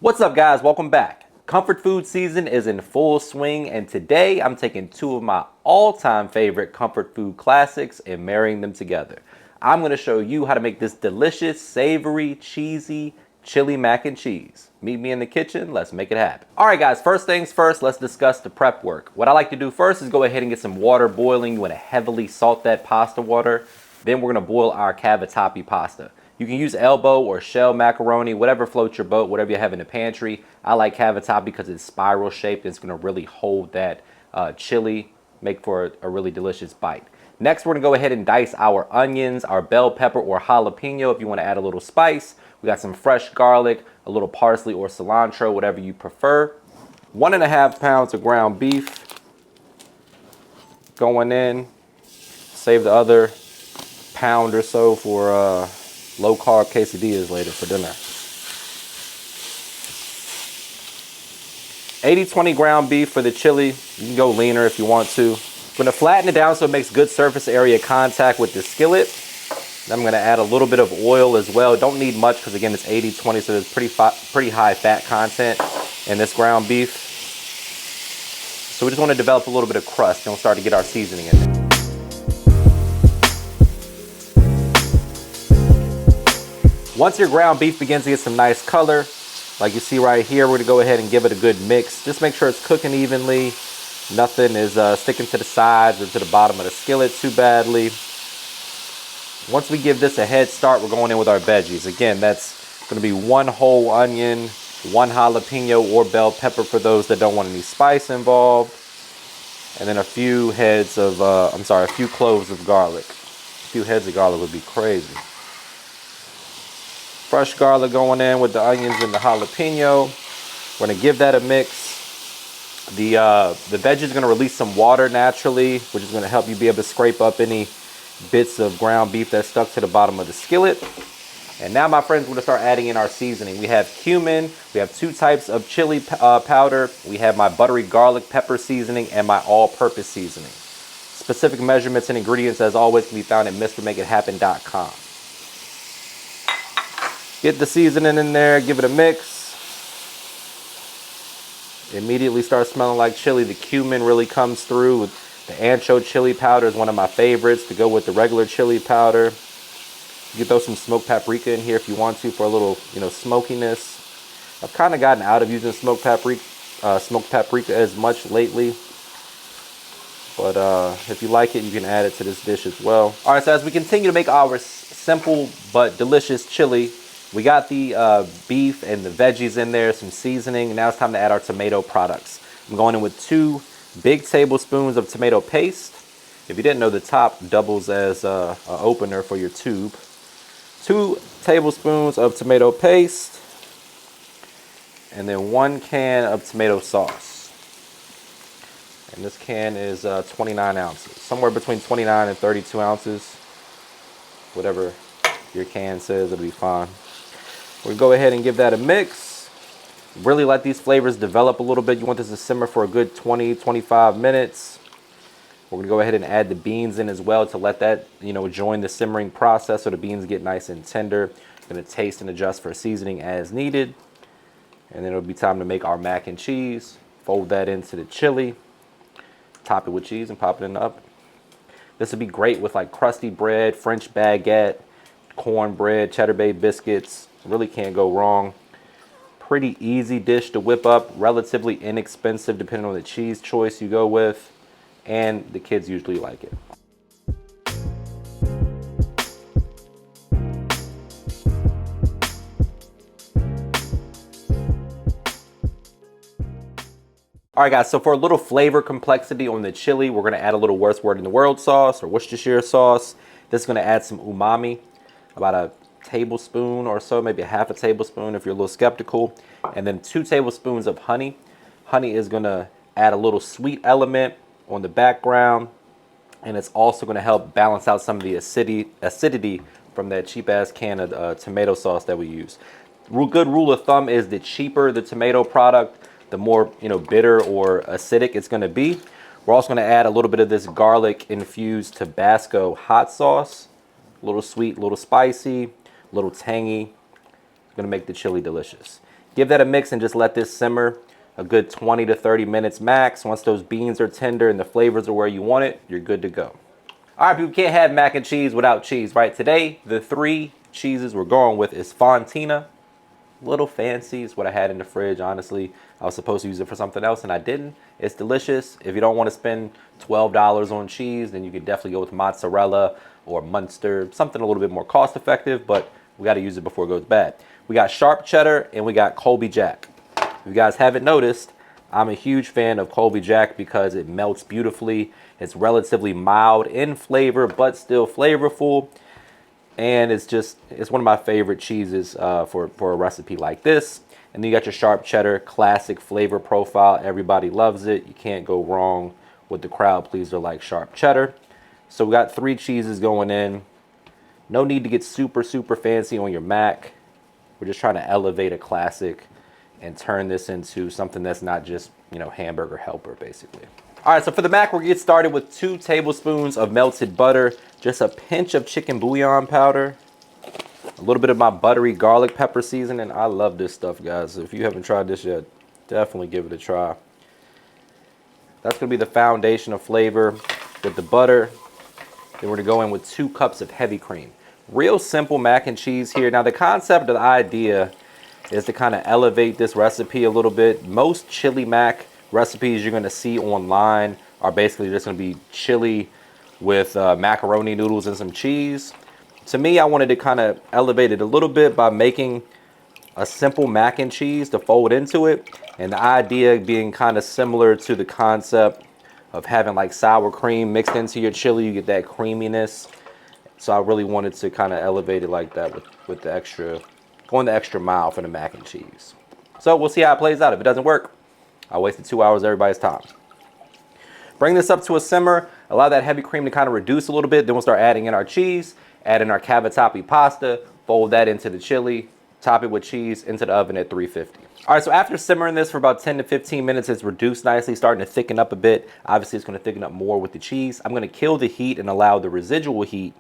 What's up, guys? Welcome back. Comfort food season is in full swing, and today I'm taking two of my all-time favorite comfort food classics and marrying them together. I'm going to show you how to make this delicious, savory, cheesy chili mac and cheese. Meet me in the kitchen. Let's make it happen. All right, guys, first things first, let's discuss the prep work. What I like to do first is go ahead and get some water boiling. You want to heavily salt that pasta water. Then we're going to boil our cavatappi pasta. You can use elbow or shell macaroni, whatever floats your boat, whatever you have in the pantry. I like cavatappi because it's spiral shaped and it's going to really hold that chili, make for a really delicious bite. Next, we're going to go ahead and dice our onions, our bell pepper or jalapeno if you want to add a little spice. We got some fresh garlic, a little parsley or cilantro, whatever you prefer. 1.5 pounds of ground beef going in. Save the other pound or so for low carb quesadillas later for dinner. 80-20 ground beef for the chili. You can go leaner if you want to. I'm going to flatten it down so it makes good surface area contact with the skillet. Then I'm going to add a little bit of oil as well. Don't need much because again it's 80-20, so there's pretty high fat content in this ground beef. So we just want to develop a little bit of crust and we'll start to get our seasoning in there. Once your ground beef begins to get some nice color, like you see right here, we're going to go ahead and give it a good mix. Just make sure it's cooking evenly. Nothing is sticking to the sides or to the bottom of the skillet too badly. Once we give this a head start, we're going in with our veggies. Again, that's going to be 1 whole onion, 1 jalapeno or bell pepper for those that don't want any spice involved. And then a few heads of, a few cloves of garlic. A few heads of garlic would be crazy. Fresh garlic going in with the onions and the jalapeno. We're going to give that a mix. The veggie is going to release some water naturally, which is going to help you be able to scrape up any bits of ground beef that's stuck to the bottom of the skillet. And now, my friends, we're going to start adding in our seasoning. We have cumin. We have 2 types of chili powder. We have my buttery garlic pepper seasoning and my all-purpose seasoning. Specific measurements and ingredients, as always, can be found at MrMakeItHappen.com. Get the seasoning in there, give it a mix. Immediately starts smelling like chili. The cumin really comes through. The ancho chili powder is one of my favorites to go with the regular chili powder. You can throw some smoked paprika in here if you want to for a little, smokiness. I've kind of gotten out of using smoked paprika as much lately. But if you like it, you can add it to this dish as well. All right, so as we continue to make our simple but delicious chili, we got the beef and the veggies in there, some seasoning. Now it's time to add our tomato products. I'm going in with 2 big tablespoons of tomato paste. If you didn't know, the top doubles as an opener for your tube. 2 tablespoons of tomato paste. And then 1 can of tomato sauce. And this can is 29 ounces. Somewhere between 29 and 32 ounces. Whatever your can says, it'll be fine. We'll go ahead and give that a mix. Really let these flavors develop a little bit. You want this to simmer for a good 20-25 minutes. We're going to go ahead and add the beans in as well to let that, join the simmering process so the beans get nice and tender. Going to taste and adjust for seasoning as needed. And then it'll be time to make our mac and cheese. Fold that into the chili. Top it with cheese and pop it in the oven. This would be great with like crusty bread, French baguette, cornbread, cheddar bay biscuits. Really can't go wrong. Pretty easy dish to whip up, relatively inexpensive depending on the cheese choice you go with, and the kids usually like it. All right, guys, so for a little flavor complexity on the chili, we're going to add a little worst word in the world sauce or Worcestershire sauce. This is going to add some umami, about a tablespoon or so, maybe a half a tablespoon if you're a little skeptical. And then 2 tablespoons of honey. Honey is going to add a little sweet element on the background, and it's also going to help balance out some of the acidity from that cheap ass can of tomato sauce that we use. Good rule of thumb is the cheaper the tomato product, the more bitter or acidic it's going to be. We're also going to add a little bit of this garlic infused Tabasco hot sauce. A little sweet, a little spicy, a little tangy. It's going to make the chili delicious. Give that a mix and just let this simmer a good 20 to 30 minutes max. Once those beans are tender and the flavors are where you want it, you're good to go. All right, people, can't have mac and cheese without cheese, right? Today, the 3 cheeses we're going with is Fontina. Little fancy is what I had in the fridge, honestly. I was supposed to use it for something else and I didn't. It's delicious. If you don't want to spend $12 on cheese, then you can definitely go with mozzarella or Munster, something a little bit more cost effective, but we got to use it before it goes bad. We got sharp cheddar and we got Colby Jack. If you guys haven't noticed, I'm a huge fan of Colby Jack because it melts beautifully. It's relatively mild in flavor, but still flavorful. And it's one of my favorite cheeses for a recipe like this. And then you got your sharp cheddar, classic flavor profile. Everybody loves it. You can't go wrong with the crowd pleaser like sharp cheddar. So we got 3 cheeses going in. No need to get super, super fancy on your mac. We're just trying to elevate a classic and turn this into something that's not just, you know, hamburger helper, basically. All right, so for the mac, we're gonna get started with 2 tablespoons of melted butter, just a pinch of chicken bouillon powder, a little bit of my buttery garlic pepper seasoning. I love this stuff, guys. If you haven't tried this yet, definitely give it a try. That's gonna be the foundation of flavor with the butter. Then we're gonna go in with 2 cups of heavy cream. Real simple mac and cheese here. Now the concept of the idea is to kind of elevate this recipe a little bit. Most chili mac recipes you're going to see online are basically just going to be chili with macaroni noodles and some cheese. To me, I wanted to kind of elevate it a little bit by making a simple mac and cheese to fold into it, and the idea being kind of similar to the concept of having like sour cream mixed into your chili. You get that creaminess. So I really wanted to kind of elevate it like that with the extra, going the extra mile for the mac and cheese. So we'll see how it plays out. If it doesn't work, I wasted 2 hours of everybody's time. Bring this up to a simmer. Allow that heavy cream to kind of reduce a little bit. Then we'll start adding in our cheese, add in our cavatappi pasta, fold that into the chili, top it with cheese, into the oven at 350. All right, so after simmering this for about 10 to 15 minutes, it's reduced nicely, starting to thicken up a bit. Obviously, it's going to thicken up more with the cheese. I'm going to kill the heat and allow the residual heat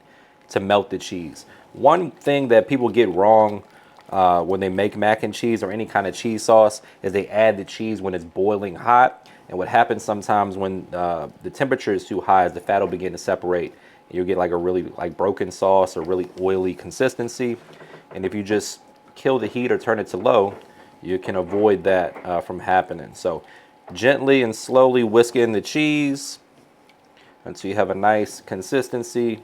to melt the cheese. One thing that people get wrong when they make mac and cheese or any kind of cheese sauce is they add the cheese when it's boiling hot. And what happens sometimes when the temperature is too high is the fat will begin to separate. You'll get like a really like broken sauce or really oily consistency. And if you just kill the heat or turn it to low, you can avoid that from happening. So gently and slowly whisk in the cheese until you have a nice consistency.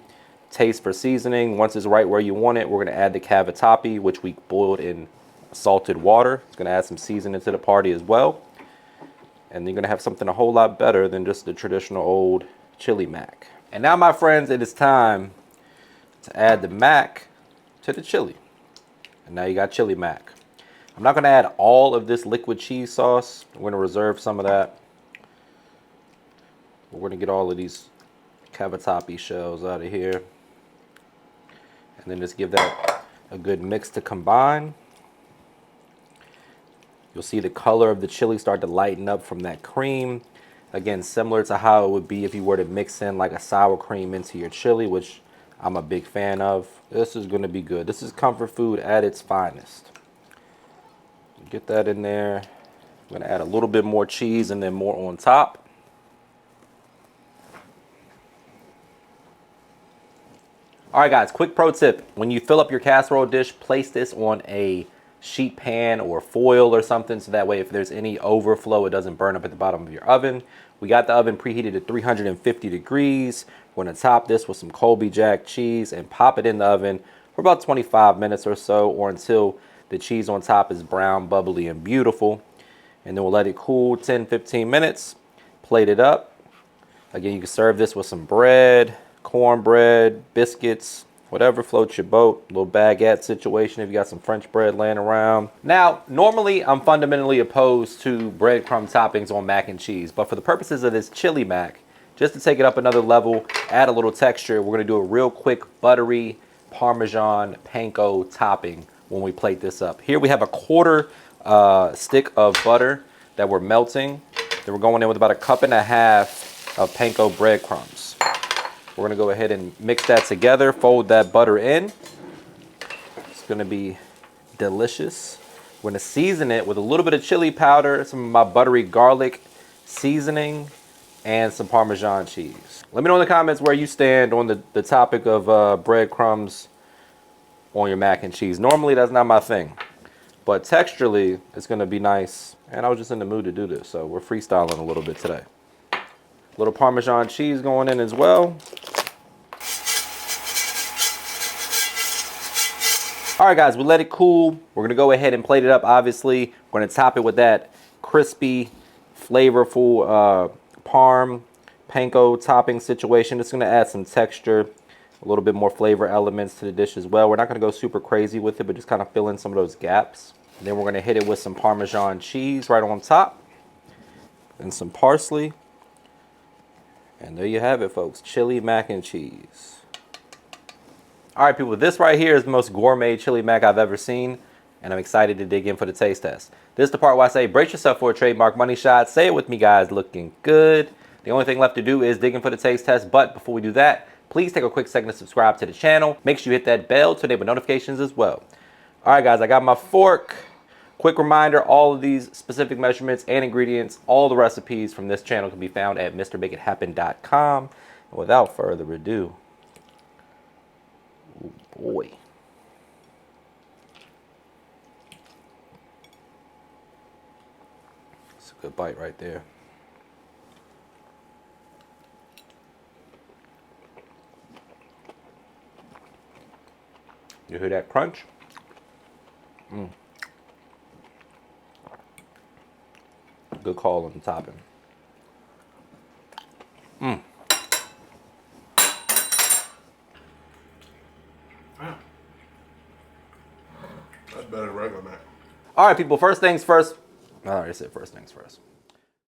Taste for seasoning. Once it's right where you want it, we're going to add the cavatappi, which we boiled in salted water. It's going to add some seasoning to the party as well. And you're going to have something a whole lot better than just the traditional old chili mac. And now, my friends, it is time to add the mac to the chili. And now you got chili mac. I'm not going to add all of this liquid cheese sauce. We're going to reserve some of that. We're going to get all of these cavatappi shells out of here. And then just give that a good mix to combine. You'll see the color of the chili start to lighten up from that cream. Again, similar to how it would be if you were to mix in like a sour cream into your chili, which I'm a big fan of. This is going to be good. This is comfort food at its finest. Get that in there. I'm going to add a little bit more cheese and then more on top. All right, guys, quick pro tip. When you fill up your casserole dish, place this on a sheet pan or foil or something, so that way if there's any overflow, it doesn't burn up at the bottom of your oven. We got the oven preheated at 350 degrees. We're going to top this with some Colby Jack cheese and pop it in the oven for about 25 minutes or so, or until the cheese on top is brown, bubbly, and beautiful. And then we'll let it cool 10-15 minutes. Plate it up. Again, you can serve this with some bread, cornbread, biscuits, whatever floats your boat. A little baguette situation if you got some French bread laying around. Now, normally I'm fundamentally opposed to breadcrumb toppings on mac and cheese, but for the purposes of this chili mac, just to take it up another level, add a little texture, we're gonna do a real quick buttery Parmesan panko topping when we plate this up. Here we have a quarter stick of butter that we're melting. Then we're going in with about 1.5 cups of panko breadcrumbs. We're gonna go ahead and mix that together, fold that butter in. It's gonna be delicious. We're gonna season it with a little bit of chili powder, some of my buttery garlic seasoning, and some Parmesan cheese. Let me know in the comments where you stand on the topic of breadcrumbs on your mac and cheese. Normally that's not my thing, but texturally it's gonna be nice. And I was just in the mood to do this, so we're freestyling a little bit today. A little Parmesan cheese going in as well. All right, guys, we let it cool. We're gonna go ahead and plate it up, obviously. We're gonna top it with that crispy, flavorful parm, panko topping situation. It's gonna add some texture, a little bit more flavor elements to the dish as well. We're not gonna go super crazy with it, but just kind of fill in some of those gaps. And then we're gonna hit it with some Parmesan cheese right on top and some parsley. And there you have it, folks, chili mac and cheese. All right, people, this right here is the most gourmet chili mac I've ever seen, and I'm excited to dig in for the taste test. This is the part where I say, brace yourself for a trademark money shot. Say it with me, guys, looking good. The only thing left to do is dig in for the taste test, but before we do that, please take a quick second to subscribe to the channel. Make sure you hit that bell to enable notifications as well. All right, guys, I got my fork. Quick reminder, all of these specific measurements and ingredients, all the recipes from this channel can be found at MrMakeItHappen.com. And without further ado, oh boy. It's a good bite right there. You hear that crunch? Good call on the topping. That's better than regular mac. All right, people, first things first. I already said first things first.